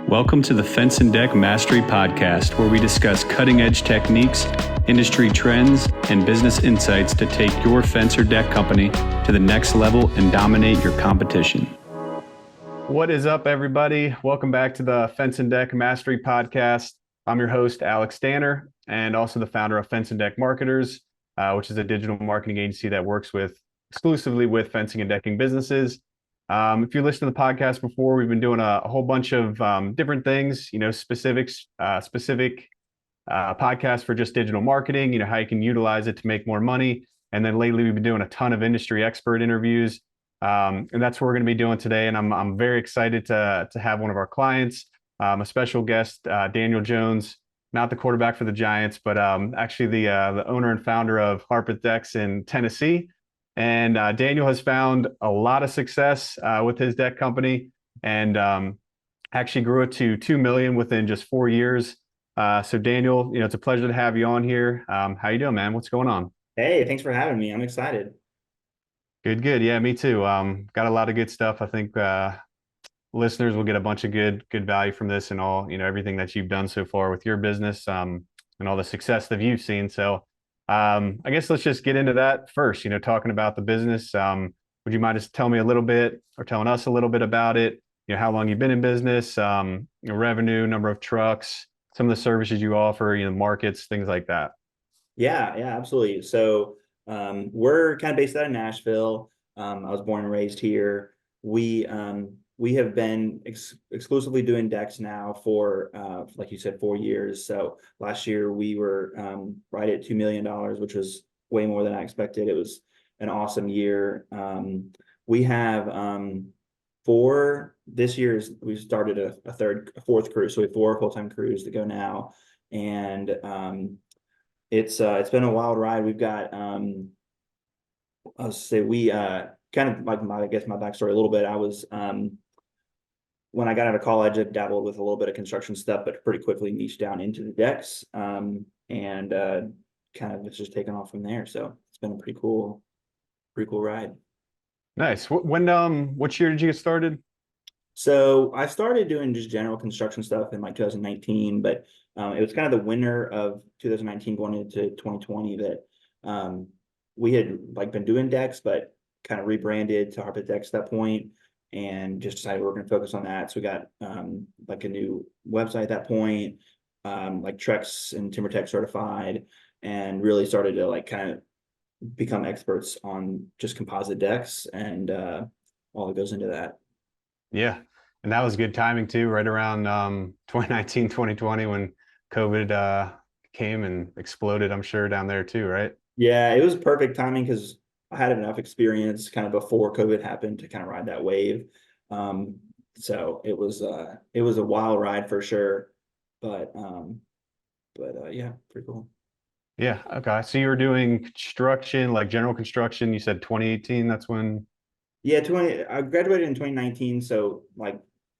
Welcome to the Fence and Deck Mastery Podcast, where we discuss cutting-edge techniques, industry trends, and business insights to take your fence or deck company to the next level and dominate your competition. What is up, everybody? Welcome back to the Fence and Deck Mastery Podcast. I'm your host, Alex Danner, and also the founder of Fence and Deck Marketers, which is a digital marketing agency that works exclusively with fencing and decking businesses. If you listened to the podcast before, we've been doing a whole bunch of different things, specific podcasts for just digital marketing, how you can utilize it to make more money. And then lately we've been doing a ton of industry expert interviews. And that's what we're going to be doing today. And I'm very excited to have one of our clients, a special guest, Daniel Jones, not the quarterback for the Giants, but actually the owner and founder of Harpeth Decks in Tennessee. And Daniel has found a lot of success with his deck company, and actually grew it to 2 million within just 4 years. So Daniel, it's a pleasure to have you on here. How you doing, man? What's going on? Hey, thanks for having me. I'm excited. Good. Yeah, me too. Got a lot of good stuff. I think listeners will get a bunch of good value from this and all, everything that you've done so far with your business, and all the success that you've seen. So I guess let's just get into that first, talking about the business. Would you mind just telling me a little bit, or telling us a little bit about it? How long you've been in business, revenue, number of trucks, some of the services you offer, markets, things like that. Yeah, absolutely. So we're kind of based out of Nashville. I was born and raised here. We have been exclusively doing decks now for, like you said, 4 years. So last year we were right at $2 million, which was way more than I expected. It was an awesome year. We have this year's, we started a fourth crew. So we have 4 full-time crews that go now. And it's been a wild ride. We've got, I'll say we kind of like my backstory a little bit. I was, when I got out of college, I dabbled with a little bit of construction stuff, but pretty quickly niched down into the decks, and kind of it's just taken off from there. So it's been a pretty cool ride. Nice. What year did you get started? So I started doing just general construction stuff in like 2019, but it was kind of the winter of 2019 going into 2020 that we had like been doing decks, but kind of rebranded to Harpeth Decks at that point, and just decided we're going to focus on that. So we got like a new website at that point, like Trex and TimberTech certified, and really started to like kind of become experts on just composite decks and all that goes into that. Yeah. And that was good timing too, right around 2019, 2020, when COVID came and exploded, I'm sure, down there too, right? Yeah, it was perfect timing because I had enough experience kind of before COVID happened to kind of ride that wave. So it was a wild ride for sure, but yeah, pretty cool. Yeah. Okay. So you were doing construction, like general construction. You said 2018. That's when. Yeah, I graduated in 2019, so like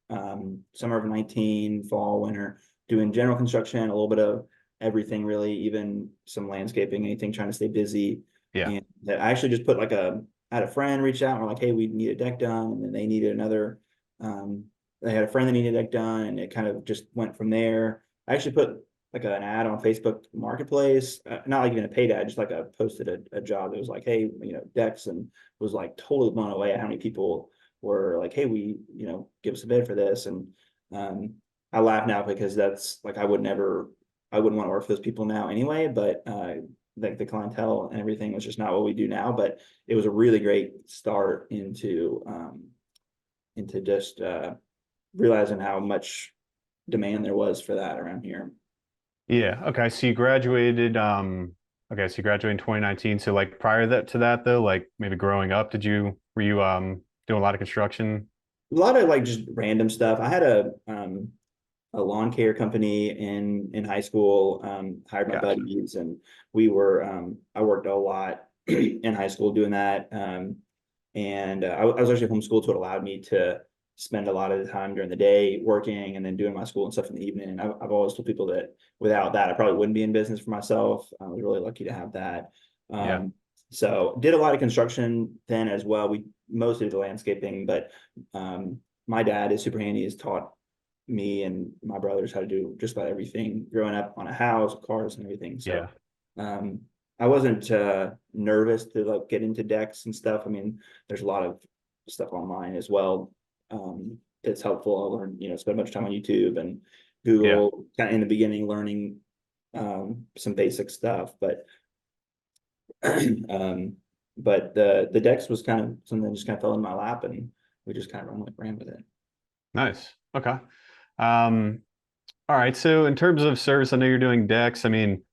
summer of 19, fall, winter, doing general construction, a little bit of everything really, even some landscaping, anything, trying to stay busy. Yeah. And I actually just put I had a friend reach out and we're like, hey, we need a deck done, and then they needed another. They had a friend that needed a deck done, and it kind of just went from there. I actually put like an ad on Facebook Marketplace, not like even a paid ad, just like I posted a job that was like, hey, decks, and was like totally blown away at how many people were like, hey, give us a bid for this. And I laugh now because that's like I wouldn't want to work for those people now anyway, but like the clientele and everything was just not what we do now. But it was a really great start into just realizing how much demand there was for that around here. Yeah. Okay. So you graduated. Okay. So you graduated in 2019. So like prior to that though, like maybe growing up, were you doing a lot of construction? A lot of like just random stuff. I had a lawn care company in high school, hired my Gotcha. buddies, and we were I worked a lot in high school doing that. And I was actually homeschooled, so it allowed me to spend a lot of the time during the day working and then doing my school and stuff in the evening. And I've always told people that without that, I probably wouldn't be in business for myself. I was really lucky to have that. Yeah. So did a lot of construction then as well. We mostly did the landscaping, but my dad is super handy. He's taught me and my brothers how to do just about everything growing up on a house, cars and everything. So Yeah. um, I wasn't nervous to like get into decks and stuff. I mean, there's a lot of stuff online as well that's helpful. I learned, spend a bunch of time on YouTube and Yeah. Google kind of in the beginning learning some basic stuff, but um, the decks was kind of something that just kind of fell in my lap and we just kind of ran with it. Nice. Okay. Um, all right. So in terms of service, I know you're doing decks. I mean,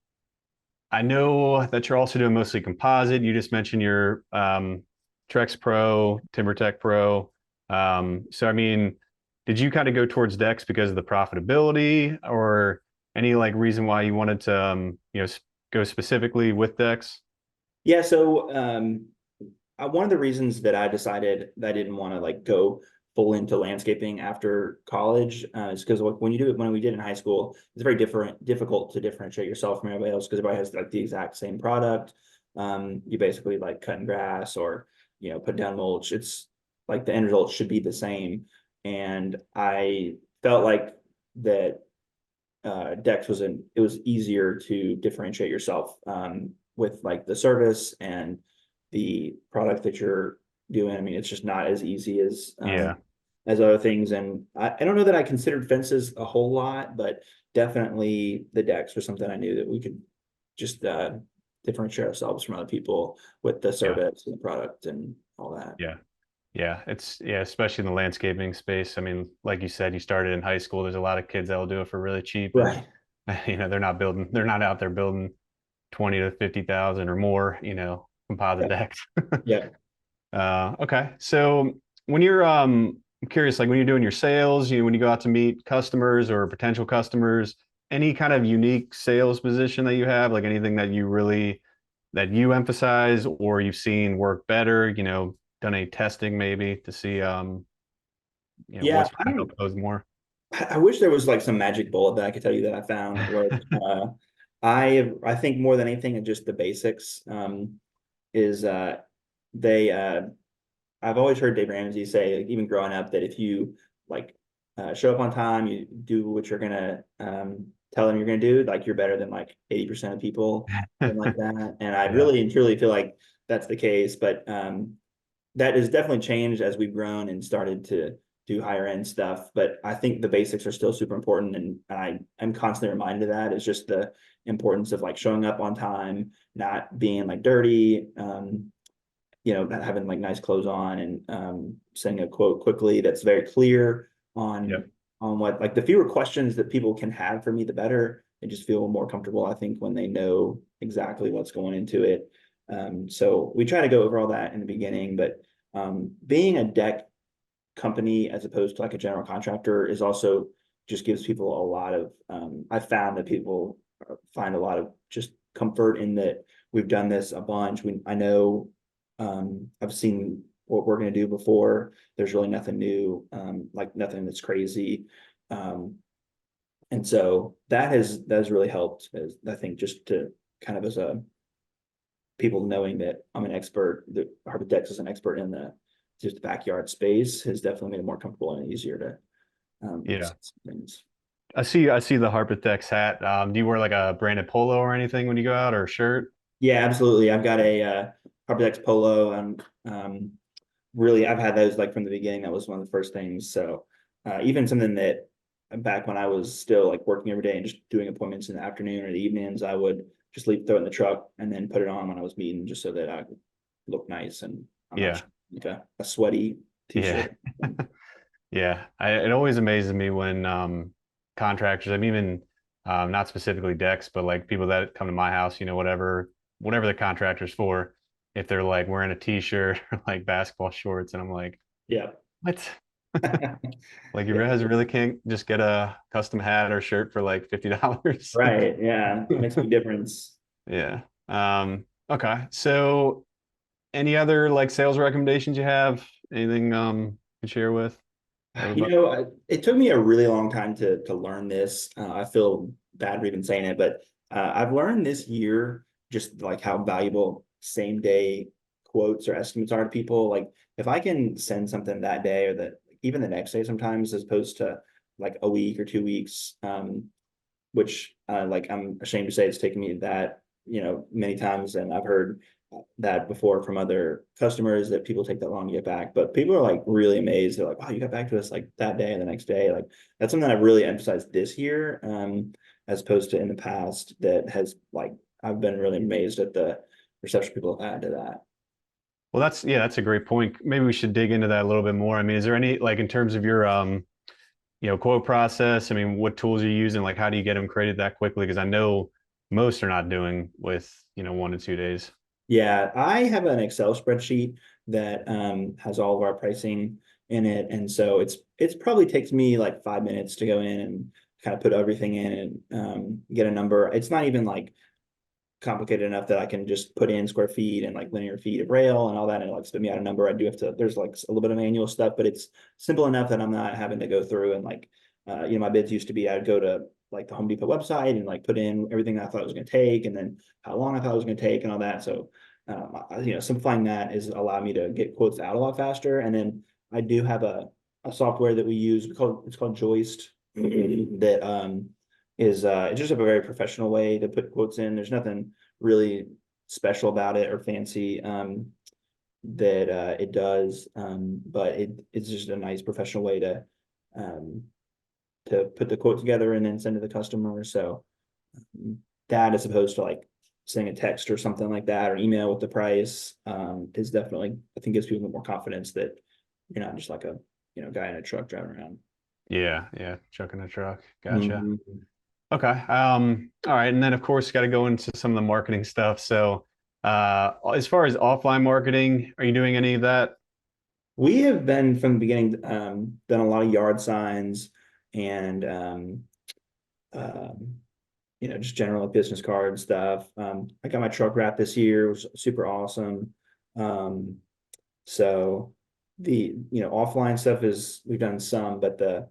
I know that you're also doing mostly composite. You just mentioned your Trex Pro, TimberTech Pro. So I mean, did you kind of go towards decks because of the profitability, or any like reason why you wanted to go specifically with decks? Yeah, so one of the reasons that I decided that I didn't want to like go full into landscaping after college is because when you do it when we did in high school, it's very difficult to differentiate yourself from everybody else because everybody has like the exact same product. You basically like cutting grass or put down mulch. It's like the end result should be the same, and I felt like that Dex it was easier to differentiate yourself with like the service and the product that you're doing. I mean, it's just not as easy Yeah. as other things. And I don't know that I considered fences a whole lot, but definitely the decks was something I knew that we could just differentiate ourselves from other people with the Yeah. service and the product and all that. Yeah. Yeah, especially in the landscaping space. I mean, like you said, you started in high school. There's a lot of kids that'll do it for really cheap, and Right. they're not out there building 20 to 50,000 or more, composite Yeah. decks. Yeah. Okay. So when you're I'm curious, like when you're doing your sales, when you go out to meet customers or potential customers, any kind of unique sales position that you have, like anything that you emphasize or you've seen work better, done any testing maybe to see Yeah. what's going to help close more. I wish there was like some magic bullet that I could tell you that I found where I think more than anything and just the basics is they I've always heard Dave Ramsey say like, even growing up that if you like show up on time, you do what you're gonna tell them you're gonna do, like you're better than like 80% of people, something like that. And I Yeah. really and truly feel like that's the case, but that has definitely changed as we've grown and started to do higher end stuff. But I think the basics are still super important. And I'm constantly reminded of that. It's just the importance of like showing up on time, not being like dirty, not having like nice clothes on and saying a quote quickly that's very clear Yep. on what like the fewer questions that people can have for me, the better. They just feel more comfortable, I think, when they know exactly what's going into it. So we try to go over all that in the beginning, but being a deck company as opposed to like a general contractor is also just gives people a lot of I found that people find a lot of just comfort in that we've done this a bunch. I know I've seen what we're going to do before. There's really nothing new, like nothing that's crazy. Um, and so that has really helped as I think just to kind of as a people knowing that I'm an expert, that Harpeth Decks is an expert in the just backyard space has definitely made it more comfortable and easier to Yeah. access things. I see the Harpeth Decks hat. Do you wear like a branded polo or anything when you go out or a shirt? Yeah, absolutely. I've got a Harpeth Decks polo and really I've had those like from the beginning. That was one of the first things. So even something that back when I was still like working every day and just doing appointments in the afternoon or the evenings, I would just throw it in the truck and then put it on when I was meeting just so that I could look nice and I'm not Yeah. like a sweaty Yeah. t-shirt. Yeah. It always amazes me when contractors, I mean, even not specifically decks, but like people that come to my house, whatever the contractor's for, if they're like wearing a t-shirt or like basketball shorts, and I'm like, Yeah. what? Like you Yeah. guys really can't just get a custom hat or shirt for like $50? Right. Yeah. It makes a big difference. Yeah. Okay. So any other like sales recommendations you have? Anything you can share with everybody? It took me a really long time to learn this. I feel bad for even saying it, but I've learned this year just like how valuable same day quotes or estimates are to people. Like if I can send something that day or even the next day sometimes, as opposed to like a week or 2 weeks, which like I'm ashamed to say it's taken me that, many times. And I've heard that before from other customers that people take that long to get back. But people are like really amazed. They're like, wow, you got back to us like that day and the next day. Like that's something that I've really emphasized this year, as opposed to in the past, that has like I've been really amazed at the reception people have had to that. Well, that's a great point. Maybe we should dig into that a little bit more. I mean, is there any like in terms of your quote process? I mean, what tools are you using? Like, how do you get them created that quickly? Because I know most are not doing with 1 to 2 days. Yeah, I have an Excel spreadsheet that has all of our pricing in it, and so it's probably takes me like 5 minutes to go in and kind of put everything in and get a number. It's not even like complicated enough that I can just put in square feet and like linear feet of rail and all that, and it like spit me out a number. I do have to. There's like a little bit of manual stuff, but it's simple enough that I'm not having to go through and like, my bids used to be I'd go to like the Home Depot website and like put in everything that I thought it was going to take, and then how long I thought it was going to take, and all that. So, simplifying that is allowed me to get quotes out a lot faster. And then I do have a software that we use it's called Joist that is it's just a very professional way to put quotes in. There's nothing really special about it or fancy that it does, but it's just a nice professional way to put the quote together and then send to the customer. So that, as opposed to like sending a text or something like that or email with the price, is definitely, I think, gives people more confidence that you're not just like a guy in a truck driving around. Yeah, yeah, chucking a truck. Gotcha. Mhm. Okay. All right. And then of course got to go into some of the marketing stuff. So as far as offline marketing, are you doing any of that? We have been from the beginning, done a lot of yard signs and um, just general business card stuff. I got my truck wrap this year, which was super awesome. Um, so the offline stuff is we've done some, but the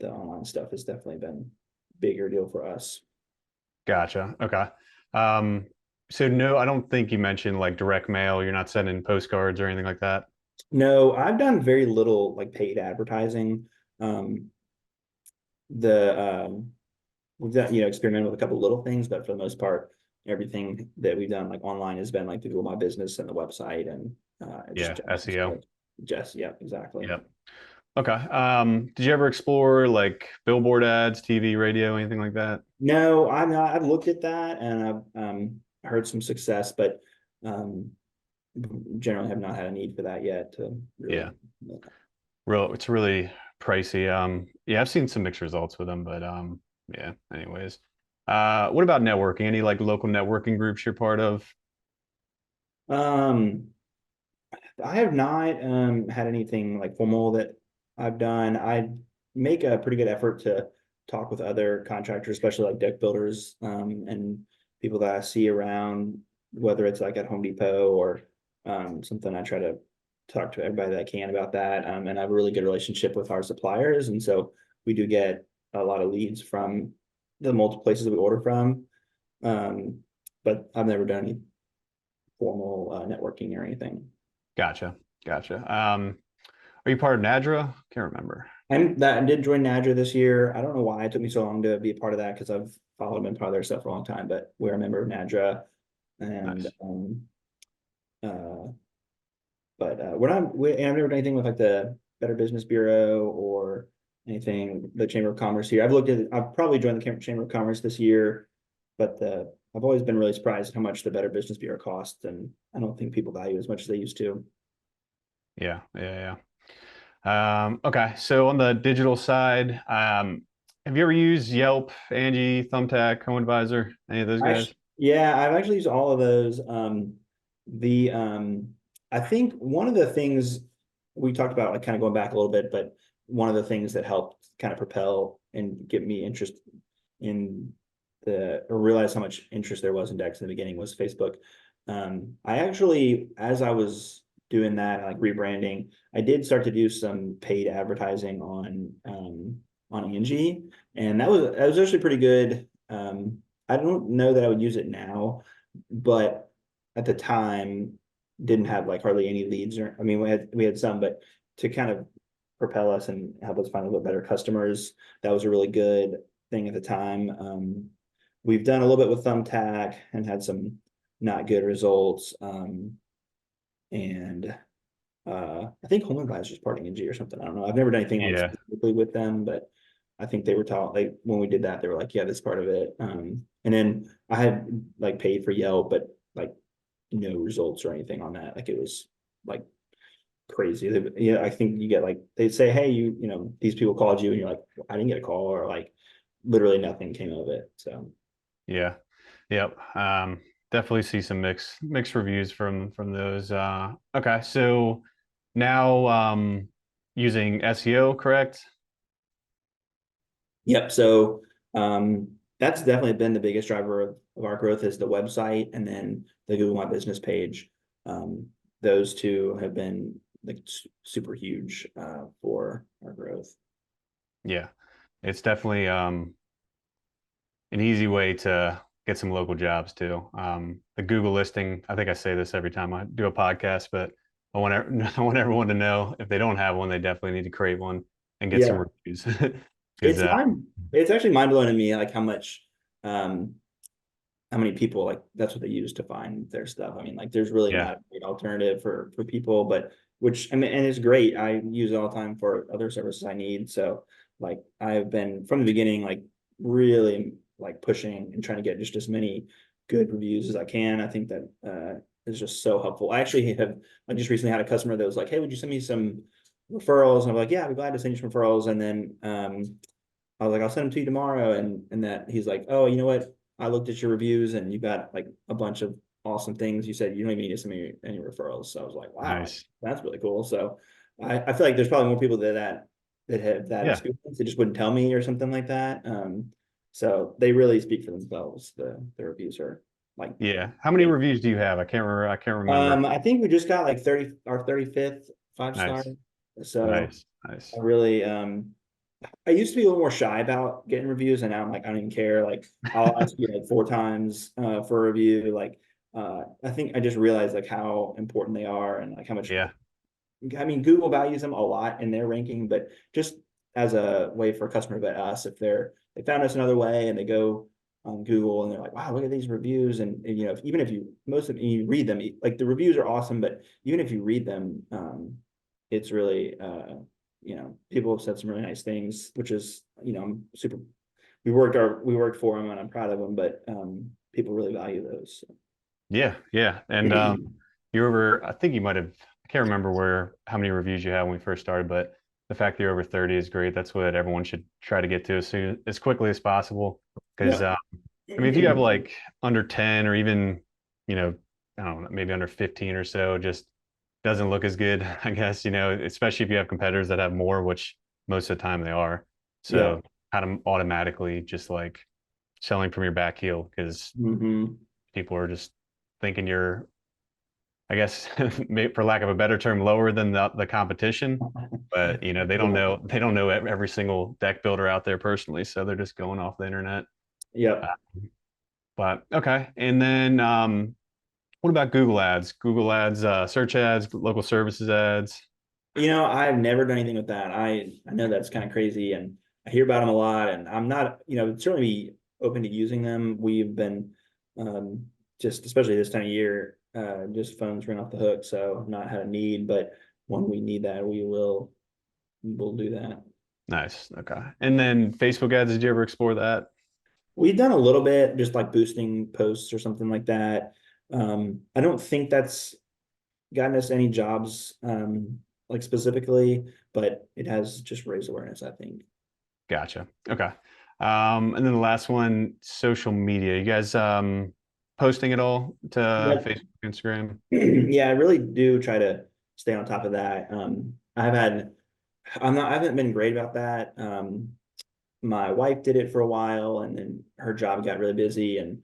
online stuff has definitely been a bigger deal for us. Gotcha. Okay. Um, so no, I don't think you mentioned like direct mail. You're not sending postcards or anything like that. No, I've done very little like paid advertising. Um, the we've done, experimented with a couple little things, but for the most part, everything that we've done like online has been like to Google My Business and the website and just Yeah, SEO. yeah, exactly. Yep. Okay. Did you ever explore like billboard ads, TV, radio, anything like that? No, I'm not. I've looked at that and I've heard some success, but um, generally have not had a need for that yet to really. Yeah. It's really pricey. Yeah, I've seen some mixed results with them, but yeah, anyways. What about networking? Any like local networking groups you're part of? Um, I have not had anything like formal that I've done. I make a pretty good effort to talk with other contractors, especially like deck builders, and people that I see around, whether it's like at Home Depot or something. I try to talk to everybody that I can about that. And I have a really good relationship with our suppliers, and so we do get a lot of leads from the multiple places that we order from. Um, but I've never done any formal networking or anything. Gotcha. Gotcha. Are you part of NADRA? Can't remember. I did join Nadra this year. I don't know why it took me so long to be a part of that because I've followed them and part of their stuff for a long time, but we're a member of Nadra. And Nice. uh we're not and I've never done anything with like the Better Business Bureau or anything, the Chamber of Commerce here. I've probably joined the Chamber of Commerce this year, but I've always been really surprised at how much the Better Business Bureau costs, and I don't think people value as much as they used to. Yeah, yeah, yeah. Okay, so on the digital side, have you ever used Yelp, Angie, Thumbtack, Home Advisor, any of those guys? Yeah, I've actually used all of those. The I think one of the things we talked about, like kind of going back a little bit, but one of the things that helped kind of propel and get me interest in or realize how much interest there was in decks in the beginning was Facebook. I actually, as I was doing that, like rebranding, I did start to do some paid advertising on Angie, and that was actually pretty good. I don't know that I would use it now, but at the time didn't have like hardly any leads, or I mean we had some, but to kind of propel us and help us find a little bit better customers. That was a really good thing at the time. We've done a little bit with Thumbtack and had some not good results. And I think Home Advisor is parting in G or something. I don't know. I've never done anything like Yeah. specifically with them, but I think they were taught like when we did that, they were like, yeah, this part of it. And then I had like paid for Yelp, but like no results or anything on that. Like it was like crazy. Yeah, I think you get like they say, hey, you know, these people called you, and you're like, I didn't get a call, or like literally nothing came of it. So Yeah. Yep. Definitely see some mixed reviews from those. Okay, so now using SEO, correct? yep. So that's definitely been the biggest driver of our growth is the website and then the Google My Business page. Um, those two have been like super huge for our growth. Yeah. It's definitely an easy way to get some local jobs too. The Google listing, I think I say this every time I do a podcast, but I want I want everyone to know if they don't have one, they definitely need to create one and get some Yeah, reviews. Because it's mind. It's actually mind blowing to me, like um, how many people like that's what they use to find their stuff. I mean, like there's really yeah, not a great alternative for people, but which I mean, and it's great. I use it all the time for other services I need. So like I've been from the beginning, like really like pushing and trying to get just as many good reviews as I can. I think that is just so helpful. I just recently had a customer that was like, hey, would you send me some referrals? And I'm like, yeah, I'd be glad to send you some referrals. And then I was like, I'll send them to you tomorrow. And that he's like, oh, you know what? I looked at your reviews and you got like a bunch of awesome things. You said you don't even need to send me any referrals. So I was like, wow, nice. that's really cool. So I feel like there's probably more people that have that Yeah, experience. They just wouldn't tell me or something like that. So they really speak for themselves. The reviews are like yeah. How many great. reviews do you have? I can't remember. I can't remember. I think we just got like 30 our 35th 5 star. Nice, So nice, nice. I really I used to be a little more shy about getting reviews, and now I'm like, I don't even care. Like, I'll ask you like 4 times for a review. Like, I think I just realized like how important they are and like how much. Yeah, I mean, Google values them a lot in their ranking, but just as a way for a customer to vet us, if they found us another way and they go on Google and they're like, wow, look at these reviews, and you know, even if you most of you read them, like the reviews are awesome, but even if you read them, it's really you know, people have said some really nice things, which is, you know, I'm super, we worked for them and I'm proud of them, but people really value those. yeah, yeah. And you were, I think you might have, I can't remember how many reviews you had when we first started, but the fact that you're over 30 is great. That's what everyone should try to get to as quickly as possible. Because, Yeah. I mean, if you have like under 10 or even, you know, I don't know, maybe under 15 or so, just doesn't look as good, I guess, especially if you have competitors that have more, which most of the time they are. Yeah. So kind of automatically just like selling from your back heel because Hmm. people are just thinking you're, I guess, for lack of a better term, lower than the competition. But Yeah. they don't know every single deck builder out there personally, so they're just going off the internet. Uh, Yep. but okay, and then what about Google Ads? Google Ads, search ads, local services ads. You know, I've never done anything with that. I know that's kind of crazy, and I hear about them a lot, and I'm not, you know, certainly be open to using them. We've been um, just, especially this time of year, just phones ring off the hook, so I've not had a need, but when we need that, we'll do that. Nice. Okay. And then Facebook ads, did you ever explore that? We've done a little bit, just like boosting posts or something like that. I don't think that's gotten us any jobs, like specifically, but it has just raised awareness, I think. Gotcha. Okay. And then the last one, social media. You guys posting it all to Yep. Facebook, Instagram? Yeah, I really do try to stay on top of that. I haven't been great about that. My wife did it for a while and then her job got really busy and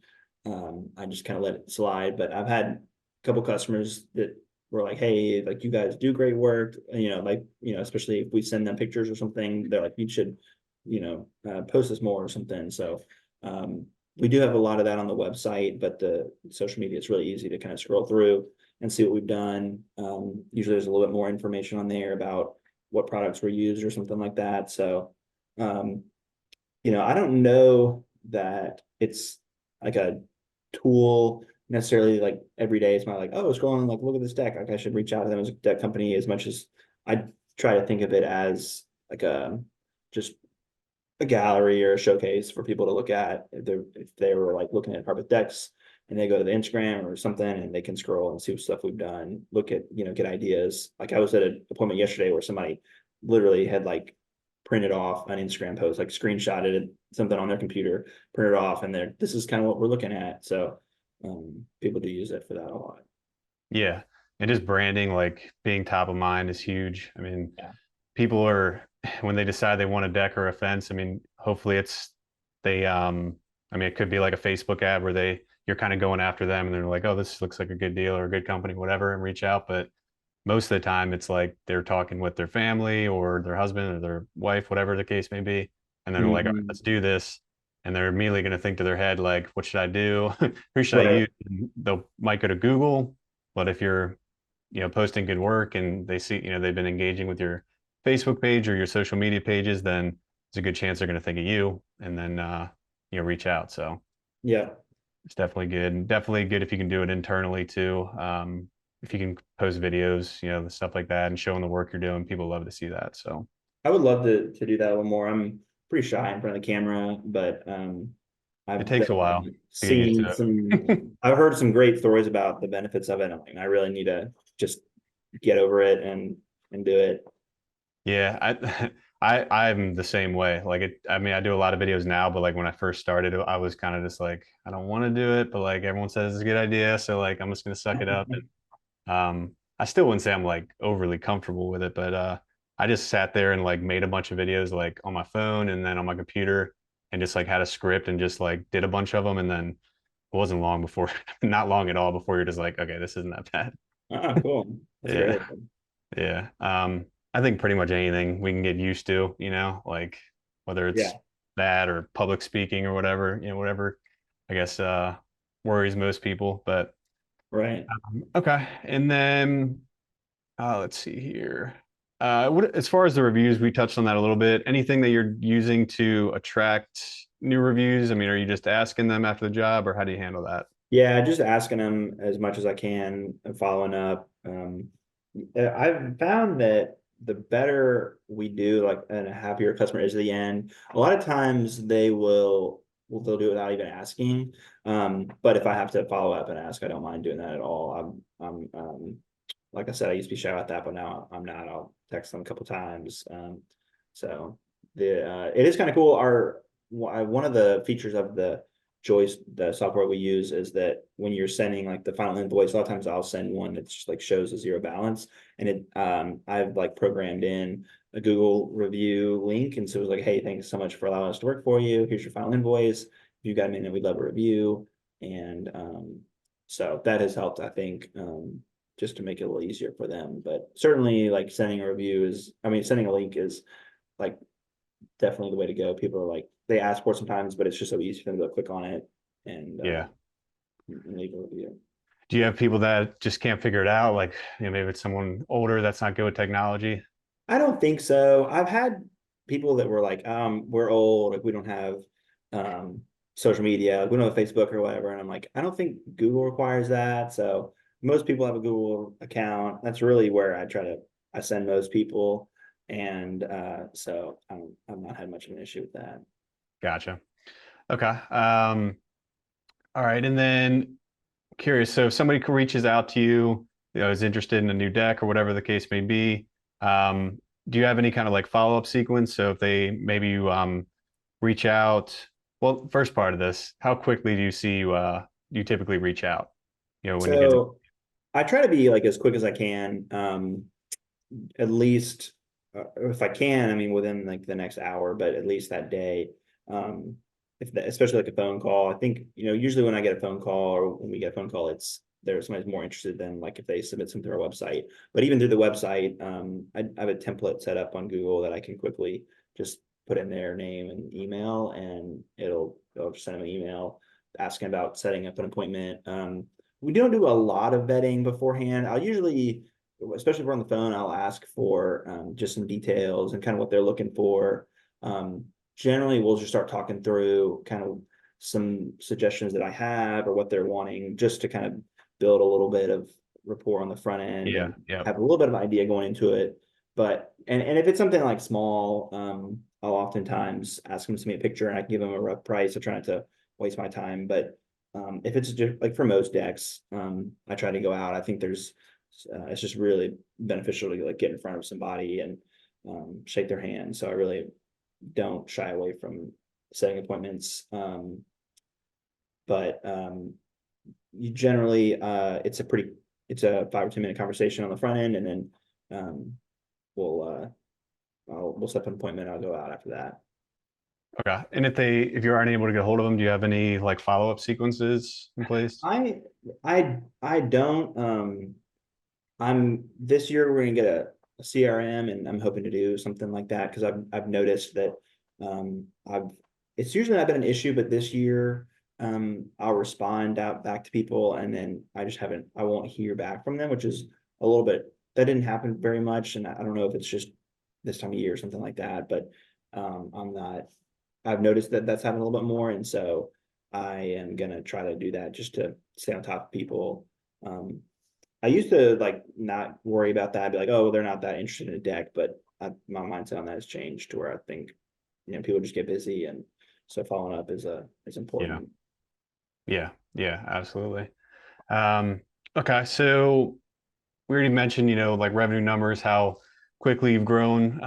I just kind of let it slide. But I've had a couple customers that were like, hey, like you guys do great work. You know, like, you know, especially if we send them pictures or something, they're like, you should, you know, post this more or something. So um, we do have a lot of that on the website, but the social media, it's really easy to kind of scroll through and see what we've done. Usually there's a little bit more information on there about what products were used or something like that. So, um, I don't know that it's like a tool necessarily like every day. It's not like, oh, scrolling, like, look at this deck. Like I should reach out to them as a deck company as much as I try to think of it as like just a gallery or a showcase for people to look at if they were like looking at Harpeth Decks and they go to the Instagram or something and they can scroll and see what stuff we've done, look at, get ideas. Like I was at an appointment yesterday where somebody literally had like printed off an Instagram post, like screenshotted it, something on their computer, printed it off, and this is kind of what we're looking at. So people do use it for that a lot. Yeah. And just branding, like being top of mind is huge. I mean, Yeah. people are when they decide they want a deck or a fence, I mean, hopefully it's they I mean it could be like a Facebook ad where you're kind of going after them and they're like, oh, this looks like a good deal or a good company, whatever, and reach out. But most of the time it's like they're talking with their family or their husband or their wife, whatever the case may be. And then they're like, all right, Mhm. let's do this. And they're immediately going to think to their head, like, what should I do? Who should I Right. use? And they'll might go to Google, but if you're, posting good work and they see, they've been engaging with your Facebook page or your social media pages, then there's a good chance they're going to think of you and then, reach out. So Yeah. it's definitely good. And definitely good if you can do it internally too. If you can post videos, stuff like that and showing the work you're doing, people love to see that. So I would love to do that a little more. I'm pretty shy in front of the camera, but it I've takes a while getting used seen to some, it. I've heard some great stories about the benefits of it. And I really need to just get over it and do it. Yeah, I'm the same way. Like I mean, I do a lot of videos now, but like when I first started, I was kind of just like, I don't want to do it, but like everyone says it's a good idea, so like I'm just gonna suck it up. And I still wouldn't say I'm like overly comfortable with it, but I just sat there and like made a bunch of videos like on my phone and then on my computer and just like had a script and just like did a bunch of them, and then it wasn't long before, not long at all before you're just like, okay, this isn't that bad. Oh, cool. That's Yeah. great. Yeah. I think pretty much anything we can get used to, like whether it's Yeah, that or public speaking or whatever, whatever, I guess, worries most people. But right. okay. And then let's see here. As far as the reviews, we touched on that a little bit. Anything that you're using to attract new reviews? I mean, are you just asking them after the job or how do you handle that? Yeah, just asking them as much as I can and following up. I've found that the better we do, like, and a happier customer is at the end. A lot of times they'll do it without even asking. But if I have to follow up and ask, I don't mind doing that at all. Like I said, I used to be shy about that, but now I'm not. I'll text them a couple times. So it is kind of cool. One of the features of the software we use is that when you're sending like the final invoice, a lot of times I'll send one that just like shows a zero balance, and I've like programmed in a Google review link, and so it was like, hey, thanks so much for allowing us to work for you. Here's your final invoice. If you got a minute, we'd love a review, and so that has helped, I think. Just to make it a little easier for them. But certainly like sending a link is like definitely the way to go. People are like, they ask for it sometimes, but it's just so easy for them to click on it and, Yeah. and leave a review. Do you have people that just can't figure it out? Like, maybe it's someone older that's not good with technology. I don't think so. I've had people that were like, we're old, like we don't have um social media, like, we don't have Facebook or whatever. And I'm like, I don't think Google requires that. So most people have a Google account. That's really where I send most people. And so I've not had much of an issue with that. Gotcha. Okay. All right. And then curious. So if somebody reaches out to you, is interested in a new deck or whatever the case may be, um, do you have any kind of like follow-up sequence? So if they maybe you reach out, well, first part of this, how quickly do you typically reach out? When you get the So I try to be like as quick as I can. At least if I can, I mean, within like the next hour, but at least that day. Um, especially like a phone call, I think, usually when I get a phone call or when we get a phone call, there's somebody's more interested than like if they submit something through our website. But even through the website, I have a template set up on Google that I can quickly just put in their name and email, and it'll just send them an email asking about setting up an appointment. We don't do a lot of vetting beforehand. I'll usually especially if we're on the phone, I'll ask for just some details and kind of what they're looking for. Generally, we'll just start talking through kind of some suggestions that I have or what they're wanting, just to kind of build a little bit of rapport on the front end Yeah. and Yeah. have a little bit of idea going into it. But and if it's something like small, I'll oftentimes ask them to send me a picture and I can give them a rough price. I try not to waste my time. But if it's just like for most decks, I try to go out. I think it's just really beneficial to like get in front of somebody and shake their hand. So I really don't shy away from setting appointments. But you generally it's a 5 or 10 minute conversation on the front end, and then we'll we'll set up an appointment. I'll go out after that. Okay. And if you aren't able to get a hold of them, do you have any like follow-up sequences in place? I don't I'm this year we're gonna get a CRM, and I'm hoping to do something like that because I've noticed that I've it's usually not been an issue, but this year I'll respond out back to people and then I won't hear back from them, which is a little bit that didn't happen very much, and I don't know if it's just this time of year or something like that, but I'm not I've noticed that that's happening a little bit more, and so I am gonna try to do that just to stay on top of people. Um, I used to like not worry about that, be like, oh, well, they're not that interested in a deck, but my mindset on that has changed to where I think, people just get busy, and so following up is Yeah. important. Yeah. Yeah. Absolutely. Um, okay. So we already mentioned, like revenue numbers, how quickly you've grown.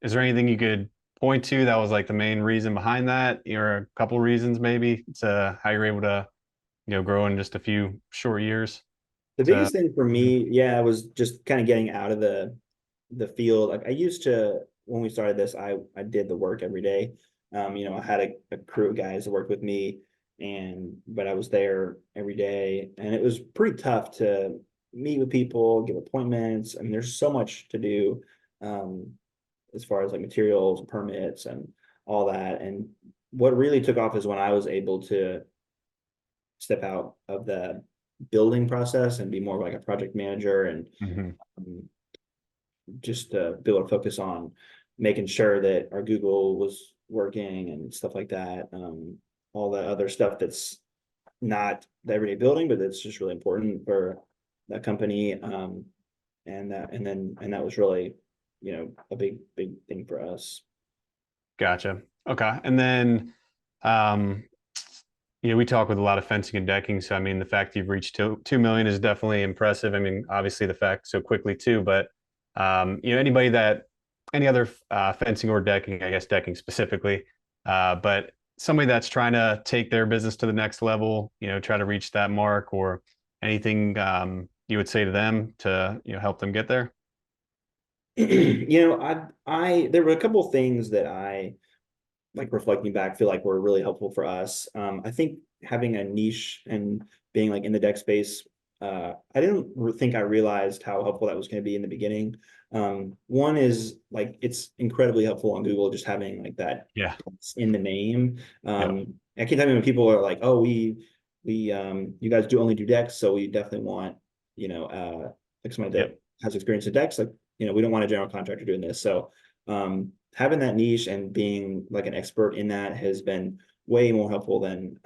Is there anything you could point to that was like the main reason behind that, or a couple reasons maybe to how you're able to, grow in just a few short years? The To biggest thing for me, yeah, was just kind of getting out of the field. Like I used to when we started this, I did the work every day. I had a crew of guys that worked with me, and but I was there every day, and it was pretty tough to meet with people, give appointments. I mean, there's so much to do, um, as far as like materials, permits, and all that. And what really took off is when I was able to step out of the building process and be more of like a project manager, and Mhm. um, just to be able to focus on making sure that our Google was working and stuff like that. All the other stuff that's not the everyday building, but it's just really important for that company. And that was really, a big thing for us. Gotcha. Okay. And then, um, we talk with a lot of fencing and decking. So, I mean, the fact you've reached 2 million is definitely impressive. I mean, obviously the fact so quickly too, but, any other fencing or decking, I guess decking specifically, but somebody that's trying to take their business to the next level, try to reach that mark, or anything you would say to them to, help them get there? I there were a couple of things that I like reflecting back, feel like were really helpful for us. I think having a niche and being like in the deck space, I didn't think I realized how helpful that was going to be in the beginning. One is like it's incredibly helpful on Google just having like that Yeah. in the name. Yep. I can't tell you when people are like, "Oh, we you guys do only do decks, so we definitely want like somebody that Yep. has experience in decks, like we don't want a general contractor doing this." So having that niche and being like an expert in that has been way more helpful than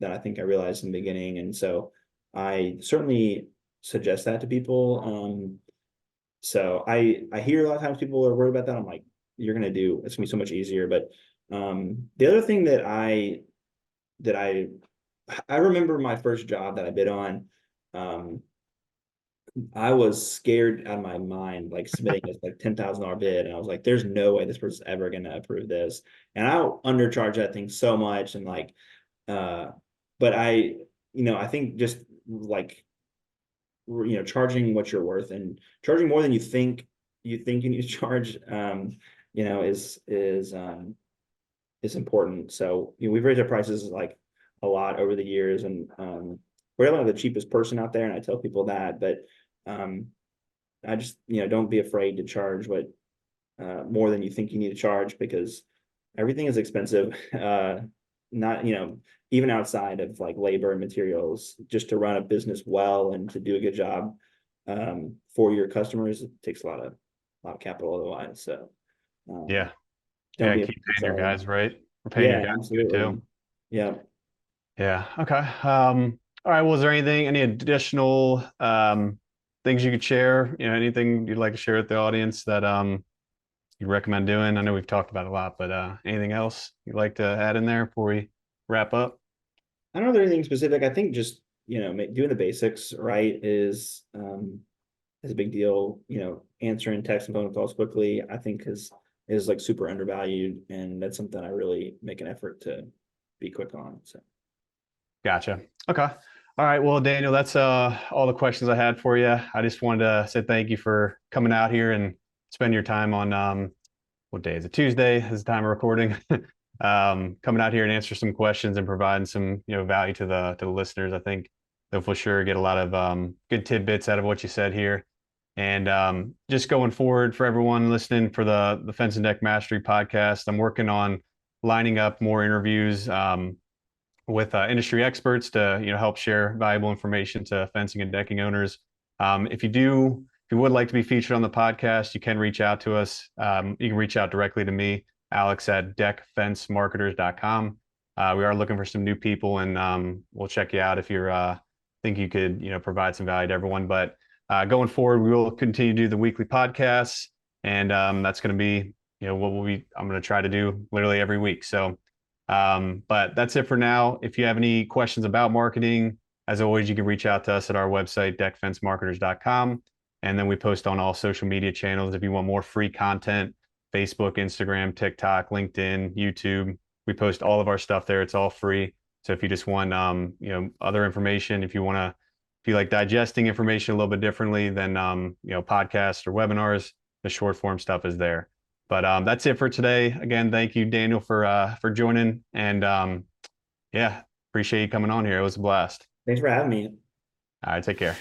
I think I realized in the beginning. And so I certainly suggest that to people. So I hear a lot of times people are worried about that. I'm like, it's gonna be so much easier. But the other thing that I remember my first job that I bid on. Um, I was scared out of my mind, like submitting this like $10,000 bid, and I was like, "There's no way this person's ever gonna approve this." And I'll undercharge that thing so much, and like, uh, but I think just like, charging what you're worth and charging more than you need to charge, is important. So we've raised our prices like a lot over the years, and we're not the cheapest person out there, and I tell people that, but um, I just don't be afraid to charge what more than you think you need to charge, because everything is expensive. Not even outside of like labor and materials, just to run a business well and to do a good job. for your customers. It takes a lot of capital otherwise. So Yeah. don't Yeah. be afraid Keep to paying your sell. guys, right? We're paying your Yeah, guys good absolutely. too. Yeah. Yeah. Okay. All right. Was there any additional things you could share? Anything you'd like to share with the audience that you'd recommend doing? I know we've talked about a lot, but anything else you'd like to add in there before we wrap up? I don't know if there's anything specific. I think just, doing the basics right is a big deal. Answering text and phone calls quickly, I think is like super undervalued. And that's something I really make an effort to be quick on. So Gotcha. Okay. All right. Well, Daniel, that's all the questions I had for you. I just wanted to say thank you for coming out here and spend your time on what day is it? Tuesday is the time of recording. Coming out here and answer some questions and providing some value to the listeners. I think they'll for sure get a lot of good tidbits out of what you said here. And just going forward for everyone listening for the Fence and Deck Mastery podcast, I'm working on lining up more interviews with industry experts to help share valuable information to fencing and decking owners. If you would like to be featured on the podcast, you can reach out to us. You can reach out directly to me, Alex at deckfencemarketers.com. We are looking for some new people, and we'll check you out if you think you could provide some value to everyone. But going forward, we will continue to do the weekly podcasts, and that's going to be what I'm going to try to do literally every week. So. But that's it for now. If you have any questions about marketing, as always, you can reach out to us at our website, deckfencemarketers.com. And then we post on all social media channels. If you want more free content, Facebook, Instagram, TikTok, LinkedIn, YouTube, we post all of our stuff there. It's all free. So if you just want, other information, if you like digesting information a little bit differently than, podcasts or webinars, the short form stuff is there. But that's it for today. Again, thank you, Daniel, for joining. And yeah, appreciate you coming on here. It was a blast. thanks for having me. All right, take care.